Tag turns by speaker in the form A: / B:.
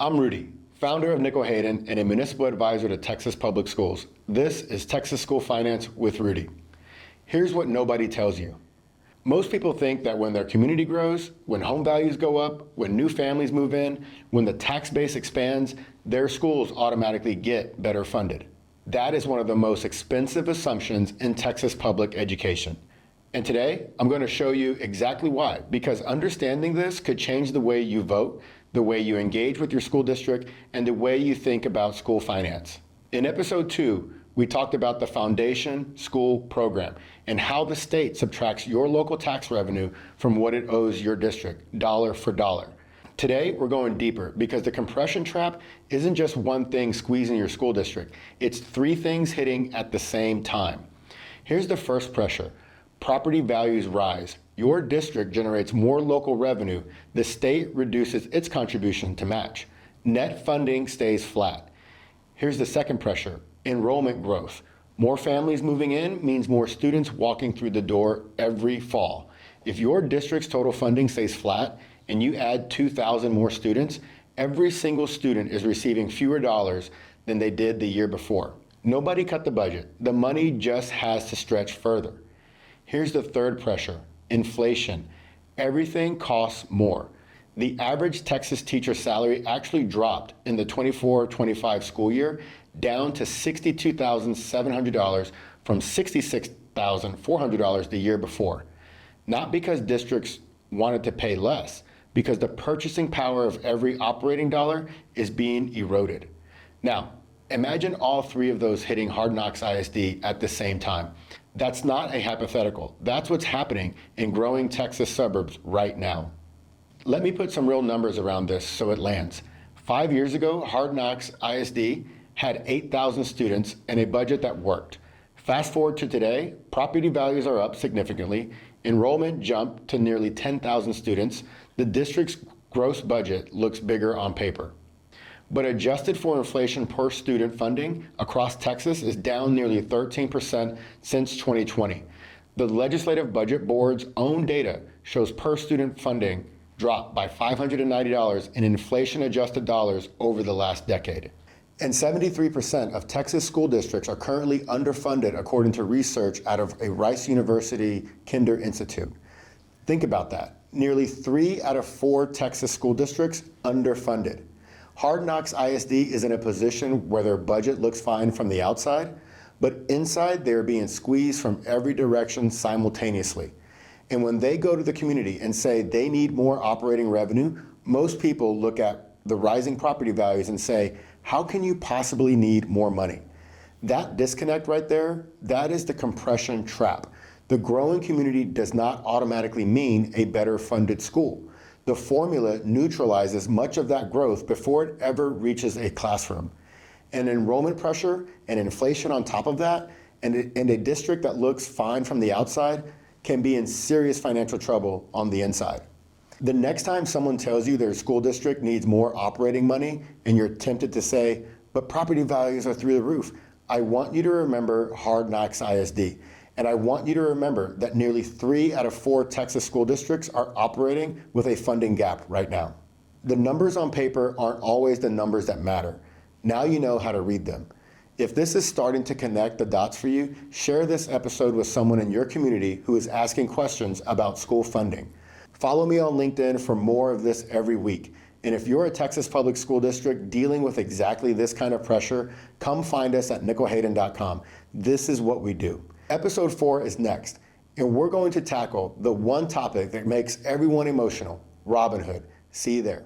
A: I'm Rudy, founder of Nickel Hayden and a municipal advisor to Texas Public Schools. This is Texas School Finance with Rudy. Here's what nobody tells you. Most people think that when their community grows, when home values go up, when new families move in, when the tax base expands, their schools automatically get better funded. That is one of the most expensive assumptions in Texas public education. And today, I'm going to show you exactly why, because understanding this could change the way you vote, the way you engage with your school district, and the way you think about school finance. In episode 2, we talked about the Foundation School Program and how the state subtracts your local tax revenue from what it owes your district, dollar for dollar. Today, we're going deeper because the compression trap isn't just one thing squeezing your school district. It's 3 things hitting at the same time. Here's the first pressure. Property values rise. Your district generates more local revenue. The state reduces its contribution to match. Net funding stays flat. Here's the second pressure. Enrollment growth. More families moving in means more students walking through the door every fall. If your district's total funding stays flat and you add 2,000 more students, every single student is receiving fewer dollars than they did the year before. Nobody cut the budget. The money just has to stretch further. Here's the third pressure, inflation. Everything costs more. The average Texas teacher salary actually dropped in the 24-25 school year down to $62,700 from $66,400 the year before. Not because districts wanted to pay less, because the purchasing power of every operating dollar is being eroded. Now, imagine all 3 of those hitting Hard Knocks ISD at the same time. That's not a hypothetical. That's what's happening in growing Texas suburbs right now. Let me put some real numbers around this so it lands. 5 years ago, Hard Knocks ISD had 8,000 students and a budget that worked. Fast forward to today, property values are up significantly, enrollment jumped to nearly 10,000 students, the district's gross budget looks bigger on paper. But adjusted for inflation per student funding across Texas is down nearly 13% since 2020. The Legislative Budget Board's own data shows per student funding dropped by $590 in inflation-adjusted dollars over the last decade. And 73% of Texas school districts are currently underfunded according to research out of a Rice University Kinder Institute. Think about that. Nearly 3 out of 4 Texas school districts underfunded. Hard Knocks ISD is in a position where their budget looks fine from the outside, but inside they're being squeezed from every direction simultaneously. And when they go to the community and say they need more operating revenue, most people look at the rising property values and say, how can you possibly need more money? That disconnect right there, that is the compression trap. The growing community does not automatically mean a better funded school. The formula neutralizes much of that growth before it ever reaches a classroom. And enrollment pressure and inflation on top of that, and a district that looks fine from the outside can be in serious financial trouble on the inside. The next time someone tells you their school district needs more operating money and you're tempted to say, but property values are through the roof, I want you to remember Hard Knocks ISD. And I want you to remember that nearly 3 out of 4 Texas school districts are operating with a funding gap right now. The numbers on paper aren't always the numbers that matter. Now you know how to read them. If this is starting to connect the dots for you, share this episode with someone in your community who is asking questions about school funding. Follow me on LinkedIn for more of this every week. And if you're a Texas public school district dealing with exactly this kind of pressure, come find us at nickelhayden.com. This is what we do. Episode 4 is next, and we're going to tackle the one topic that makes everyone emotional, Robin Hood. See you there.